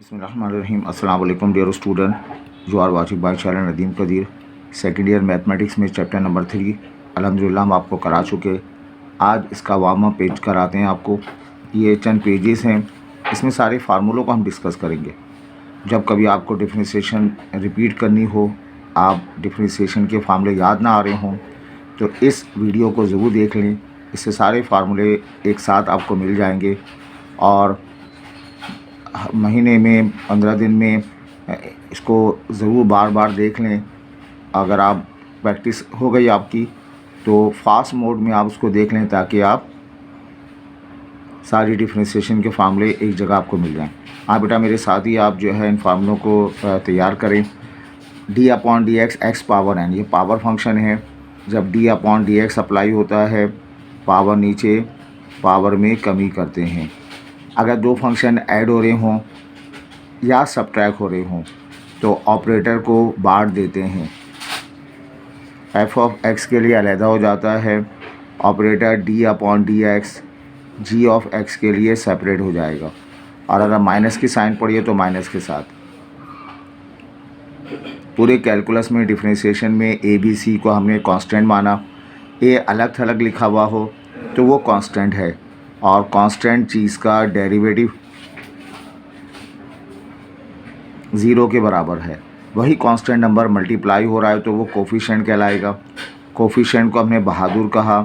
बिस्मिल्लाहिर्रहमानिर्रहीम। अस्सलाम वालेकुम dear student, you are watching by channel Nadeem Qadeer. Second year mathematics में चैप्टर नंबर 3 अल्हम्दुलिल्लाह हम आपको करा चुके। आज इसका वार्म अप पेज कराते हैं आपको। ये चंद पेजेस हैं, इसमें सारे फार्मूलों को हम डिस्कस करेंगे। जब कभी आपको डिफरेंशिएशन रिपीट करनी हो, आप डिफरेंशिएशन के फार्मूले याद ना आ रहे हों, तो इस वीडियो को ज़रूर देख लें। इससे सारे फार्मूले एक साथ आपको मिल जाएंगे और महीने में 15 दिन में इसको ज़रूर बार बार देख लें। अगर आप प्रैक्टिस हो गई आपकी तो फास्ट मोड में आप उसको देख लें ताकि आप सारी डिफरेंशिएशन के फार्मूले एक जगह आपको मिल जाएं। आप बेटा मेरे साथ ही आप जो है इन फार्मूलों को तैयार करें। D upon D X X power N, ये पावर फंक्शन है। जब D upon D X apply होता है, पावर नीचे पावर में कमी करते हैं। अगर दो फंक्शन ऐड हो रहे हों या सबट्रैक्ट हो रहे हों तो ऑपरेटर को बांट देते हैं। एफ ऑफ एक्स के लिए अलहदा हो जाता है operator, D upon D X G of X के लिए सेपरेट हो जाएगा। और अगर माइनस की साइन पड़ी है तो माइनस के साथ। पूरे कैलकुलस में डिफरेंशिएशन में ए बी सी को हमने कांस्टेंट माना। ए अलग थलग लिखा हुआ हो तो वो कांस्टेंट है, और कांस्टेंट चीज़ का डेरिवेटिव 0 के बराबर है। वही कांस्टेंट नंबर मल्टीप्लाई हो रहा है तो वो कोफिशिएंट कहलाएगा। कोफिशिएंट को हमने बहादुर कहा।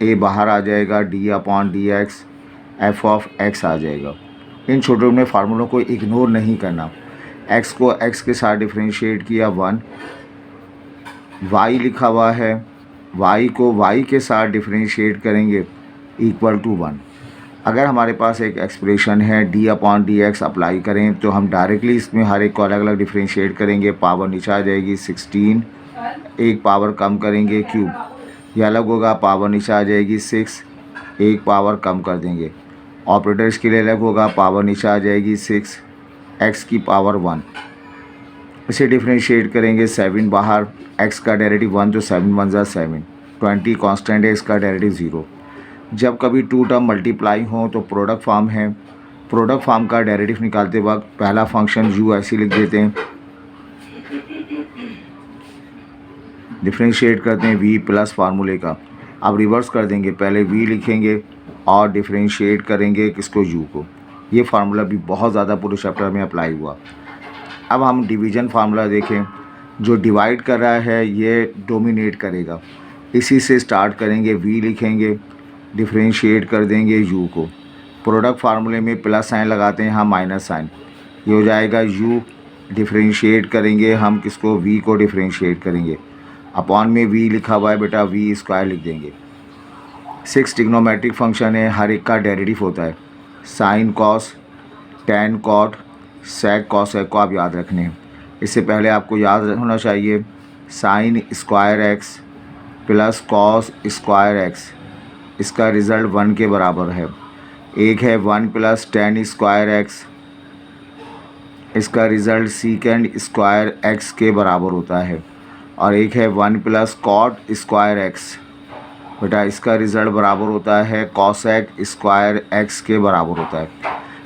ए बाहर आ जाएगा, d upon D x f of x आ जाएगा। इन छोटे छोटे फार्मूलों को इग्नोर नहीं करना। एक्स को एक्स के साथ डिफरेंशिएट किया 1, वाई लिखा हुआ है, वाई को वाई के साथ डिफरेंशिएट करेंगे इक्वल टू 1। अगर हमारे पास एक एक्सप्रेशन है D upon D X apply करें तो हम डायरेक्टली इसमें हर एक को अलग अलग डिफरेंशिएट करेंगे। पावर नीचे आ जाएगी 16, एक पावर कम करेंगे क्यूब, ये अलग होगा। पावर नीचे आ जाएगी 6, एक पावर कम कर देंगे। ऑपरेटर इसके लिए अलग होगा, पावर नीचे आ जाएगी 6 एक्स की पावर 1। इसे डिफरेंशिएट करेंगे 7 बाहर, एक्स का डेरिवेटिव 1 तो 7 1 ज़ा 7, 20 कांस्टेंट है, इसका डेरिवेटिव 0। जब कभी टू टर्म मल्टीप्लाई हो तो प्रोडक्ट फॉर्म है। प्रोडक्ट फॉर्म का डेरिवेटिव निकालते वक्त पहला फंक्शन यू ऐसे लिख देते हैं, डिफरेंशिएट करते हैं वी प्लस फार्मूले का। अब रिवर्स कर देंगे, पहले वी लिखेंगे और डिफरेंशिएट करेंगे किसको, यू को। ये फार्मूला भी बहुत ज़्यादा पूरे चैप्टर में अप्लाई हुआ। अब हम डिवीज़न फार्मूला देखें। जो डिवाइड कर रहा है ये डोमिनेट करेगा, इसी से स्टार्ट करेंगे। वी लिखेंगे, डिफरेंशिएट कर देंगे यू को। प्रोडक्ट फार्मूले में प्लस साइन लगाते हैं हम, माइनस साइन, ये हो जाएगा यू। डिफरेंशिएट करेंगे हम किसको, वी को डिफरेंशिएट करेंगे। अपॉन में वी लिखा हुआ है बेटा, वी स्क्वायर लिख देंगे। 6 ट्रिग्नोमेट्रिक फंक्शन है, हर एक का डेरिवेटिव होता है। Sine cos, tan cot, sec cosec को आप याद रखने हैं। इससे पहले आपको याद होना चाहिए sine square x plus cos square x, इसका रिज़ल्ट 1 के बराबर है। एक है 1 प्लस टेन स्क्वायर एक्स, इसका रिज़ल्ट सीकेंड स्क्वायर एक्स के बराबर होता है। और एक है 1 प्लस कॉट स्क्वायर एक्स, बेटा इसका रिज़ल्ट बराबर होता है कॉसेक स्क्वायर एक्स के बराबर होता है।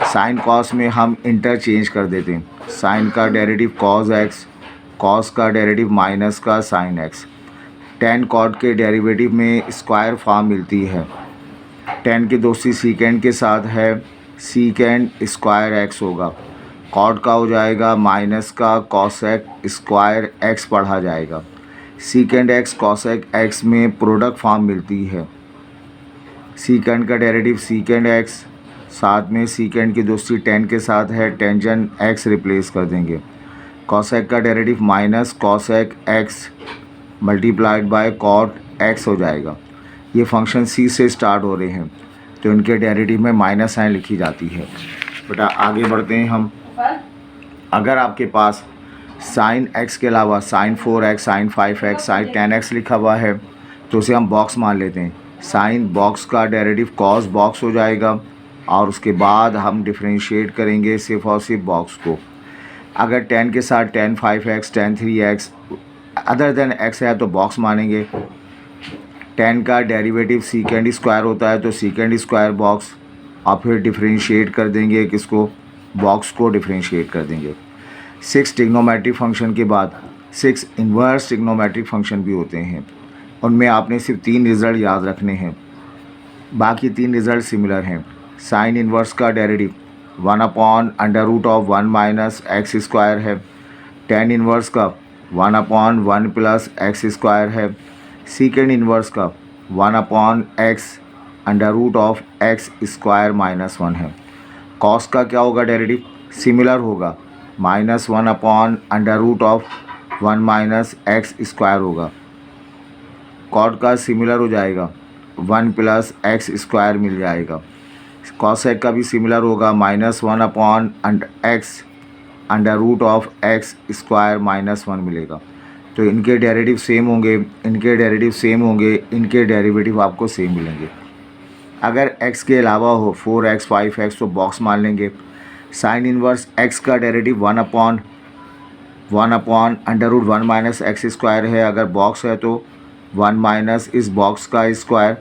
साइन कॉस में हम इंटरचेंज कर देते हैं। साइन का डेरिवेटिव कॉस एक्स, कॉस का डेरिवेटिव माइनस का साइन एक्स। टेन कॉट के डेरिवेटिव में स्क्वायर फॉर्म मिलती है। टेन की दोस्ती सीकेंड के साथ है, सीकेंड स्क्वायर एक्स होगा। कॉट का हो जाएगा माइनस का कॉसेक स्क्वायर एक्स पढ़ा जाएगा। सीकेंड एक्स कॉसेक एक्स में प्रोडक्ट फॉर्म मिलती है। सीकेंड का डेरिवेटिव सीकेंड एक्स, साथ में सीकेंड की दोस्ती टेन के साथ है, टेंजन एक्स रिप्लेस कर देंगे। कॉसेक का derivative minus cosec X multiplied by cot X हो जाएगा। ये फंक्शन सी से स्टार्ट हो रहे हैं तो इनके डेरिवेटिव में माइनस साइन लिखी जाती है। बेटा आगे बढ़ते हैं हम। अगर आपके पास साइन एक्स के अलावा sign 4x, sign 5x, sign 10x लिखा हुआ है तो उसे हम बॉक्स मान लेते हैं। साइन बॉक्स का डेरिवेटिव कॉस बॉक्स हो जाएगा और उसके बाद हम डिफरेंशिएट करेंगे सिर्फ और सिर्फ बॉक्स को। अगर 10 के साथ 10 5x, 10 3x other than x है तो बॉक्स मानेंगे। 10 का डेरिवेटिव सीकेंड स्क्वायर होता है तो सीकेंड स्क्वायर बॉक्स, और फिर डिफरेंशिएट कर देंगे किसको, बॉक्स को डिफरेंशिएट कर देंगे। 6 ट्रिग्नोमेट्रिक फंक्शन के बाद 6 इन्वर्स ट्रिग्नोमेट्रिक फंक्शन भी होते हैं, उनमें आपने सिर्फ 3 रिज़ल्ट याद रखने हैं, बाकी 3 रिज़ल्ट सिमिलर हैं। साइन इन्वर्स का डेरिवेटिव 1/√1 माइनस एक्स स्क्वायर है। टेन इन्वर्स का 1/1 प्लस एक्स स्क्वायर है। सीकेंड इन्वर्स का 1/x स्क्वायर माइनस 1 है। कॉस का क्या होगा डेरिवेटिव? सिमिलर होगा, -1/√1 माइनस एक्स स्क्वायर होगा। कॉट का सिमिलर हो जाएगा, 1 प्लस एक्स स्क्वायर मिल जाएगा। कॉसेक का भी सिमिलर होगा, -1/x स्क्वायर माइनस 1 मिलेगा। तो इनके डेरिवेटिव सेम होंगे, इनके डेरिवेटिव सेम होंगे, इनके डेरिवेटिव आपको सेम मिलेंगे। अगर x के अलावा हो 4x 5x तो बॉक्स मान लेंगे। साइन इन्वर्स x का डेरिवेटिव 1/√1 माइनस एक्स स्क्वायर है, अगर बॉक्स है तो 1 माइनस इस बॉक्स का स्क्वायर।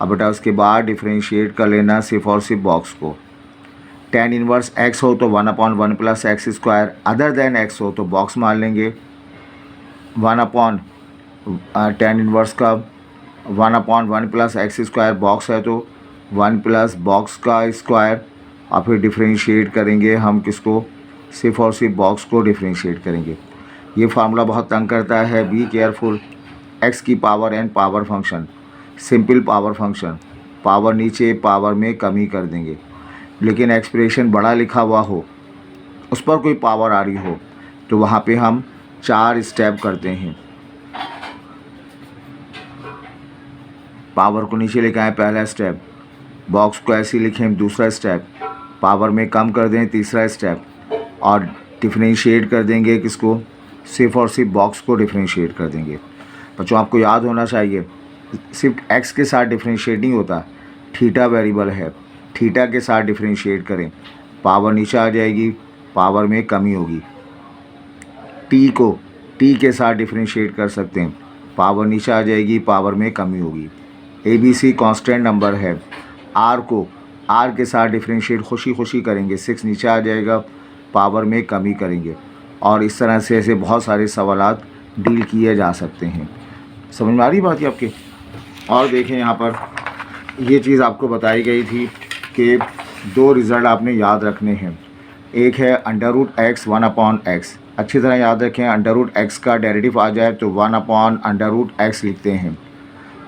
अब बेटा उसके बाद डिफरेंशिएट कर लेना सिर्फ और सिर्फ बॉक्स को। टेन इन्वर्स x हो तो 1/1 plus x square, other than x हो तो बॉक्स मान लेंगे। 1/tan इन्वर्स का 1/1 प्लस एक्स स्क्वायर, बॉक्स है तो 1 प्लस बॉक्स का स्क्वायर। और फिर डिफरेंशिएट करेंगे हम किसको? सिर्फ और सिर्फ बॉक्स को डिफरेंशिएट करेंगे। ये फार्मूला बहुत तंग करता है, बी केयरफुल। x की power n power function, simple power function, power नीचे पावर में कमी कर देंगे। लेकिन एक्सप्रेशन बड़ा लिखा हुआ हो, उस पर कोई पावर आ रही हो, तो वहाँ पे हम 4 स्टेप करते हैं। पावर को नीचे लेके आए पहला स्टेप, बॉक्स को ऐसे लिखें दूसरा स्टेप, पावर में कम कर दें तीसरा स्टेप, और डिफरेंशिएट कर देंगे किसको? सिर्फ और सिर्फ बॉक्स को डिफरेंशिएट कर देंगे। बच्चों आपको याद होना चाहिए, सिर्फ x के साथ डिफरेंशिएट नहीं होता, थीटा वेरिएबल है, थीटा के साथ डिफरेंशिएट करें, पावर नीचे आ जाएगी, पावर में कमी होगी। t को t के साथ डिफरेंशिएट कर सकते हैं, पावर नीचे आ जाएगी, पावर में कमी होगी। ABC कांस्टेंट नंबर है। r को r के साथ डिफरेंशिएट खुशी खुशी करेंगे, 6 नीचे आ जाएगा, पावर में कमी करेंगे। और इस तरह से ऐसे बहुत सारे सवालात डील किए जा सकते हैं। समझ में आ रही बात है आपके? और देखें यहाँ पर ये चीज़ आपको बताई गई थी कि 2 रिज़ल्ट आपने याद रखने हैं। एक है √x 1/x, अच्छी तरह याद रखें। √x का डेरिवेटिव आ जाए तो 1/√x लिखते हैं।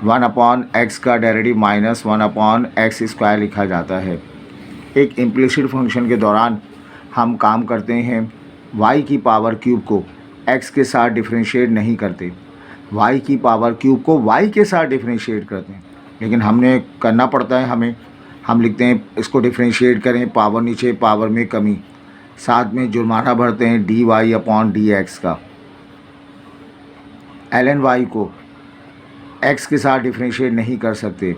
1/x का डेरिवेटिव -1/x स्क्वायर लिखा जाता है। एक इम्प्लिसिट फंक्शन के दौरान हम काम करते हैं, y की पावर क्यूब को x के साथ डिफरेंशिएट नहीं करते, y की पावर क्यूब को y के साथ डिफरेंशिएट करते हैं। लेकिन हमने करना पड़ता है, हम लिखते हैं इसको डिफरेंशिएट करें, पावर नीचे पावर में कमी, साथ में जुर्माना भरते हैं dy/dx का। ln y को x के साथ डिफरेंशिएट नहीं कर सकते,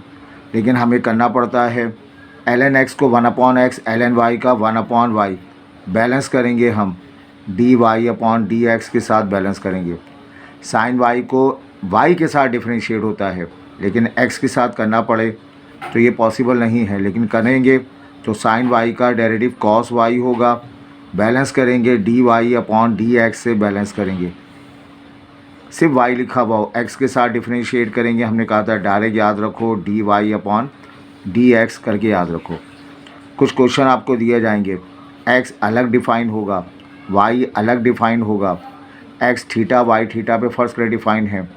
लेकिन हमें करना पड़ता है ln x को 1/x, ln y का 1/y, बैलेंस करेंगे हम dy/dx के साथ बैलेंस करेंगे। साइन y को y के साथ डिफरेंशिएट होता है, लेकिन x के साथ करना पड़े तो ये पॉसिबल नहीं है, लेकिन करेंगे तो साइन y का डेरिवेटिव cos y होगा, बैलेंस करेंगे dy/dx से बैलेंस करेंगे। सिर्फ y लिखा हुआ हो, x के साथ डिफरेंशिएट करेंगे, हमने कहा था डायरेक्ट याद रखो, dy/dx करके याद रखो। कुछ क्वेश्चन आपको दिए जाएंगे, x अलग डिफ़ाइन होगा, y अलग डिफ़ाइन होगा, x थीटा y थीटा पे फर्स्ट ग्रेड डिफ़ाइन है,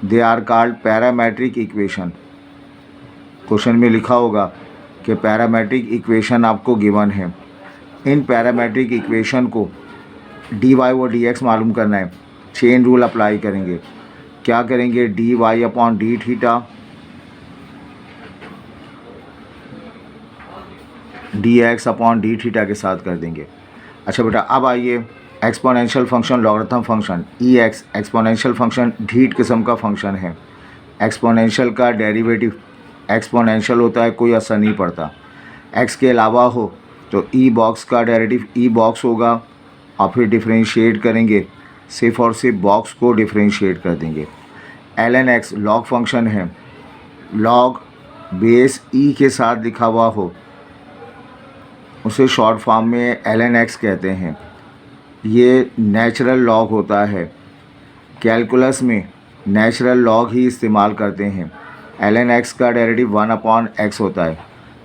they are called parametric equation. Question में लिखा होगा कि पैरामेट्रिक इक्वेशन आपको गिवन है। इन पैरामेट्रिक इक्वेशन को dy और dx मालूम करना है, चेन रूल अप्लाई करेंगे। क्या करेंगे? dy/d थीटा dx/d थीटा के साथ कर देंगे। अच्छा बेटा, अब आइए exponential function, logarithm function ex, exponential function ढीठ किस्म का फंक्शन है। एक्सपोनेंशियल का डेरिवेटिव एक्सपोनेंशियल होता है, कोई असर नहीं पड़ता। x के अलावा हो तो ई बॉक्स का डेरिवेटिव ई बॉक्स होगा, और फिर डिफरेंशिएट करेंगे, सिर्फ और सिर्फ बॉक्स को डिफरेंशिएट कर देंगे। ln x लॉग फंक्शन है, लॉग बेस ई के साथ लिखा हुआ हो उसे शॉर्ट फॉर्म में ln(x) कहते हैं। ये नेचुरल लॉग होता है। कैलकुलस में नेचुरल लॉग ही इस्तेमाल करते हैं। ln(x) का डेरिवेटिव 1/x होता है।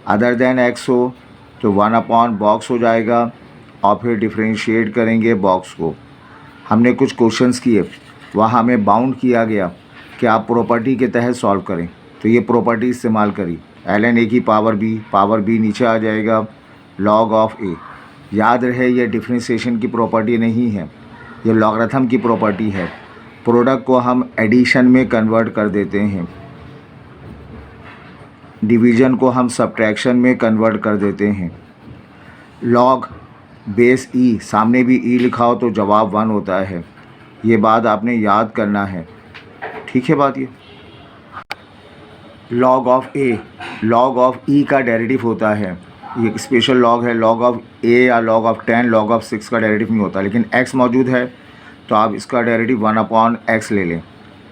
अदर देन x हो तो 1/box हो जाएगा और फिर डिफरेंशिएट करेंगे बॉक्स को। हमने कुछ क्वेश्चंस किए, वहाँ हमें बाउंड किया गया कि आप प्रॉपर्टी के तहत सॉल्व करें, तो ये प्रॉपर्टी इस्तेमाल करी। ln(a) की पावर b नीचे आ जाएगा log ऑफ a। याद रहे ये डिफरेंशिएशन की प्रॉपर्टी नहीं है, ये लॉगरिथम की प्रॉपर्टी है। प्रोडक्ट को हम एडिशन में कन्वर्ट कर देते हैं, डिवीज़न को हम सब्ट्रैक्शन में कन्वर्ट कर देते हैं। log बेस e, सामने भी e लिखा हो तो जवाब 1 होता है। ये बात आपने याद करना है, ठीक है बात ये। log of a, log of e का डेरिवेटिव होता है। ये स्पेशल log है। log ऑफ a या log ऑफ 10, log ऑफ 6 का डेरिवेटिव नहीं होता, लेकिन x मौजूद है तो आप इसका डेरिवेटिव 1/x ले लें।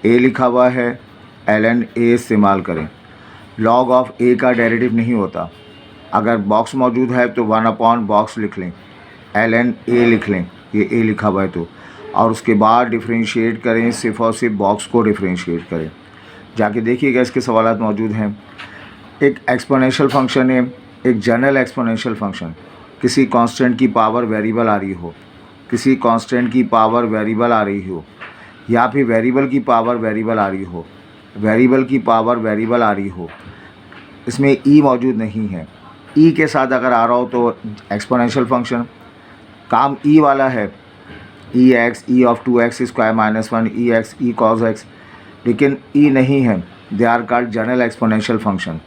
a लिखा हुआ है, ln a इस्तेमाल करें। log ऑफ a का डेरिवेटिव नहीं होता। अगर बॉक्स मौजूद है तो 1/box लिख लें, ln a लिख लें, ये a लिखा हुआ है तो, और उसके बाद डिफरेंशिएट करें, सिर्फ और सिर्फ बॉक्स को डिफरेंशिएट करें। जाके देखिएगा, इसके सवालात मौजूद हैं। एक एक्सपोनेंशियल फंक्शन है, एक जनरल एक्सपोनेंशियल फंक्शन। किसी कांस्टेंट की पावर वेरिएबल आ रही हो, किसी कांस्टेंट की पावर वेरिएबल आ रही हो, या फिर वेरिएबल की पावर वेरिएबल आ रही हो, वेरिएबल की पावर वेरिएबल आ रही हो, इसमें ई मौजूद नहीं है। ई के साथ अगर आ रहा हो तो एक्सपोनेंशियल फंक्शन। काम ई वाला है, e x, e of 2x square minus 1, e x, e cos x, लेकिन ई नहीं है। They are called general exponential function.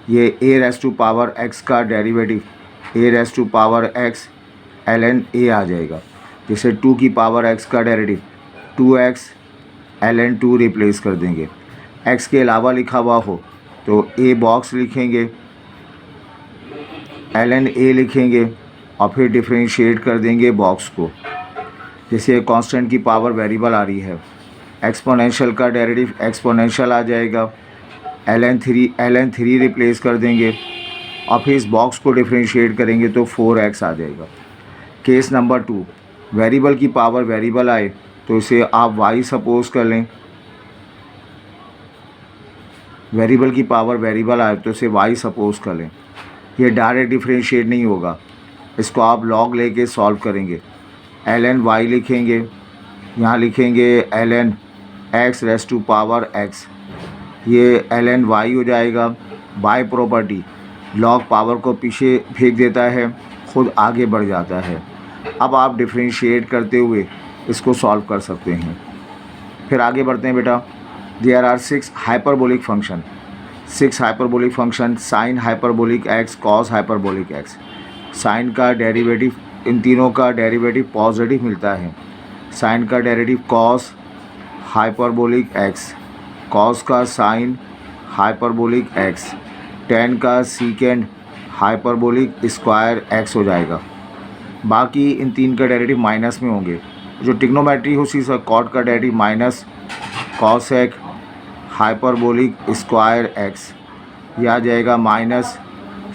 ये a raise to power x का derivative a raise to power x ln a आ जाएगा। जैसे 2 की power x का डेरिवेटिव 2x ln 2 रिप्लेस कर देंगे। x के अलावा लिखा हुआ हो तो a बॉक्स लिखेंगे, ln a लिखेंगे और फिर डिफरेंशिएट कर देंगे बॉक्स को। जैसे कांस्टेंट की पावर वेरिएबल आ रही है, एक्सपोनेंशियल का डेरिवेटिव एक्सपोनेंशियल आ जाएगा, ln 3 रिप्लेस कर देंगे और फिर इस बॉक्स को डिफरेंशिएट करेंगे तो 4x आ जाएगा। केस नंबर 2, वेरिएबल की पावर वेरिएबल आए तो इसे आप y सपोज कर लें। वेरिएबल की पावर वेरिएबल आए तो इसे y सपोज कर लें। ये डायरेक्ट डिफरेंशिएट नहीं होगा, इसको आप लॉग लेके सॉल्व करेंगे। ln y लिखेंगे, यहाँ लिखेंगे ln x raise to power x, ये ln y हो जाएगा। बाय प्रॉपर्टी लॉग पावर को पीछे फेंक देता है, ख़ुद आगे बढ़ जाता है। अब आप डिफरेंशिएट करते हुए इसको सॉल्व कर सकते हैं। फिर आगे बढ़ते हैं बेटा। There are 6 hyperbolic function, 6 hyperbolic function, sine hyperbolic x, cos hyperbolic x। Sine का डेरिवेटिव, इन तीनों का डेरिवेटिव पॉजिटिव मिलता है। साइन का derivative cos hyperbolic x, cos का साइन हाइपरबोलिक x, टेन का सीकेंड हाइपरबोलिक स्क्वायर x हो जाएगा। बाकी इन तीन का डेरिवेटिव माइनस में होंगे। जो ट्रिग्नोमेट्री हो उसी से कॉट का derivative minus cosec hyperbolic square x, यह आ जाएगा माइनस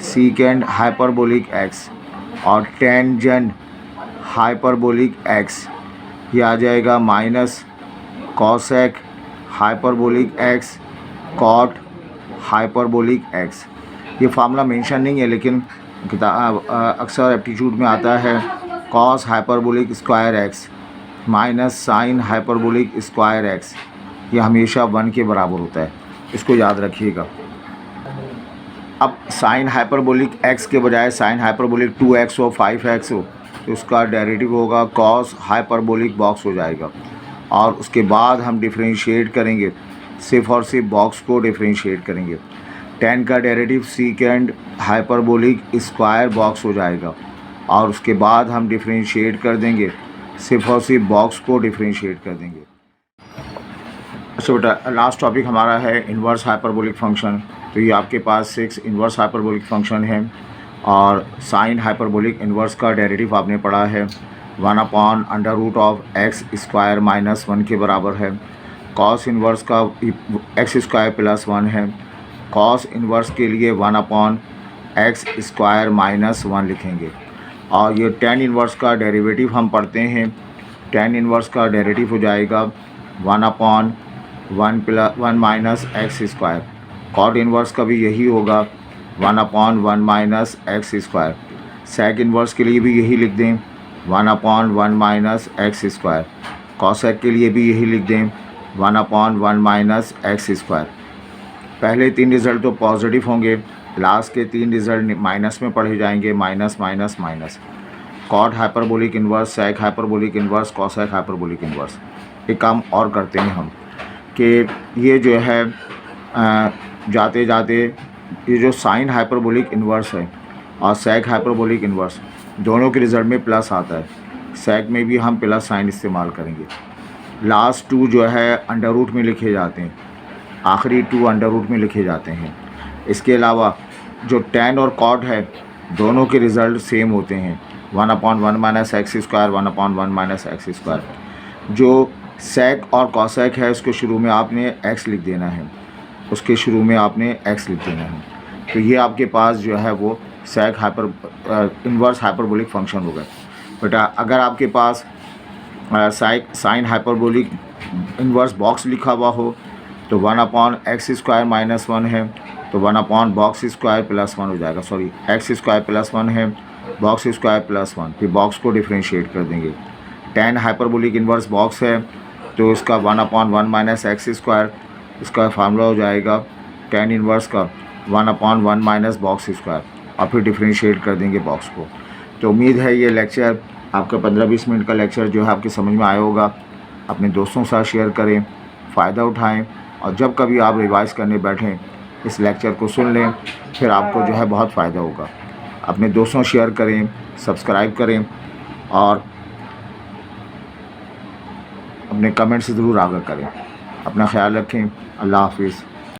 सीकेंड हाइपरबोलिक x, और टेंजेंट हाइपरबोलिक x, यह आ जाएगा minus cosec hyperbolic x cot hyperbolic x। ये फार्मूला मेंशन नहीं है, लेकिन अक्सर एप्टीट्यूड में आता है। Cos hyperbolic square x minus sine hyperbolic square x, ये हमेशा 1 के बराबर होता है, इसको याद रखिएगा। अब साइन हाइपरबोलिक x के बजाय साइन हाइपरबोलिक 2x हो, 5x हो, तो उसका डेरिवेटिव होगा कॉस हाइपरबोलिक बॉक्स हो जाएगा। और उसके बाद हम डिफरेंशिएट करेंगे, सिर्फ और सिर्फ बॉक्स को डिफरेंशिएट करेंगे। टेन का डेरिवेटिव सीकेंड हाइपरबोलिक स्क्वायर बॉक्स हो जाएगा, और उसके बाद हम डिफरेंशिएट कर देंगे, सिर्फ और सिर्फ बॉक्स को डिफरेंशिएट कर देंगे। अच्छा बेटा, लास्ट टॉपिक हमारा है इन्वर्स हाइपरबोलिक फंक्शन। तो ये आपके पास 6 इन्वर्स हाइपरबोलिक फंक्शन है, और साइन हाइपरबोलिक इन्वर्स का डेरिवेटिव आपने पढ़ा है 1/√x स्क्वायर माइनस 1 के बराबर है। कॉस इन्वर्स का x स्क्वायर प्लस 1 है। कॉस इन्वर्स के लिए 1/√x एक्स स्क्वायर माइनस 1 लिखेंगे। और ये tan इन्वर्स का डेरिवेटिव हम पढ़ते हैं, tan इन्वर्स का डेरिवेटिव हो जाएगा 1/1 minus X square. Cot inverse का भी यही होगा 1/1 minus X square. Sec inverse के लिए भी यही लिख दें 1/1 माइनस एक्स स्क्वायर। कॉसेक के लिए भी यही लिख दें 1/1 माइनस एक्स स्क्वायर। पहले 3 रिज़ल्ट तो पॉजिटिव होंगे, लास्ट के 3 रिज़ल्ट माइनस में पढ़े जाएंगे, minus minus minus. Cot hyperbolic inverse, sec hyperbolic inverse, cosec hyperbolic inverse. एक काम और करते हैं हम कि ये जो है जाते जाते ये जो साइन हाइपरबोलिक इन्वर्स है और सेक हाइपरबोलिक इन्वर्स दोनों के रिज़ल्ट में प्लस आता है। सेक में भी हम प्लस साइन इस्तेमाल करेंगे। लास्ट 2 जो है अंडर रूट में लिखे जाते हैं, आखिरी 2 अंडर रूट में लिखे जाते हैं। इसके अलावा जो tan और cot है दोनों के रिज़ल्ट सेम होते हैं 1/1 minus X square 1/1 minus X square. जो सेक और कॉसेक है उसके शुरू में आपने x लिख देना है, उसके शुरू में आपने x लिख देना है। तो ये आपके पास जो है वो सेक इन्वर्स हाइपरबोलिक फंक्शन होगा। बेटा अगर आपके पास साइन हाइपरबोलिक इन्वर्स बॉक्स लिखा हुआ हो तो 1/x स्क्वायर माइनस 1 है तो 1/बॉक्स स्क्वायर प्लस 1 हो जाएगा। सॉरी, एक्स स्क्वायर प्लस 1 है, बॉक्स स्क्वायर प्लस 1, फिर बॉक्स को डिफ्रेंशिएट कर देंगे। tan हाइपरबोलिक इन्वर्स बॉक्स है तो इसका 1/1 माइनस एक्स स्क्वायर, इसका फार्मूला हो जाएगा tan इन्वर्स का 1/1 माइनस बॉक्स स्क्वायर, और फिर डिफ्रेंशिएट कर देंगे बॉक्स को। तो उम्मीद है ये लेक्चर आपका 15-20 मिनट का लेक्चर जो है आपके समझ में आया होगा। अपने दोस्तों के साथ शेयर करें, फ़ायदा उठाएं, और जब कभी आप रिवाइज़ करने बैठें इस लेक्चर को सुन लें, फिर आपको जो है बहुत फ़ायदा होगा। अपने दोस्तों शेयर करें, सब्सक्राइब करें और अपने कमेंट से ज़रूर आगाह करें। अपना ख्याल रखें। अल्लाह हाफिज़।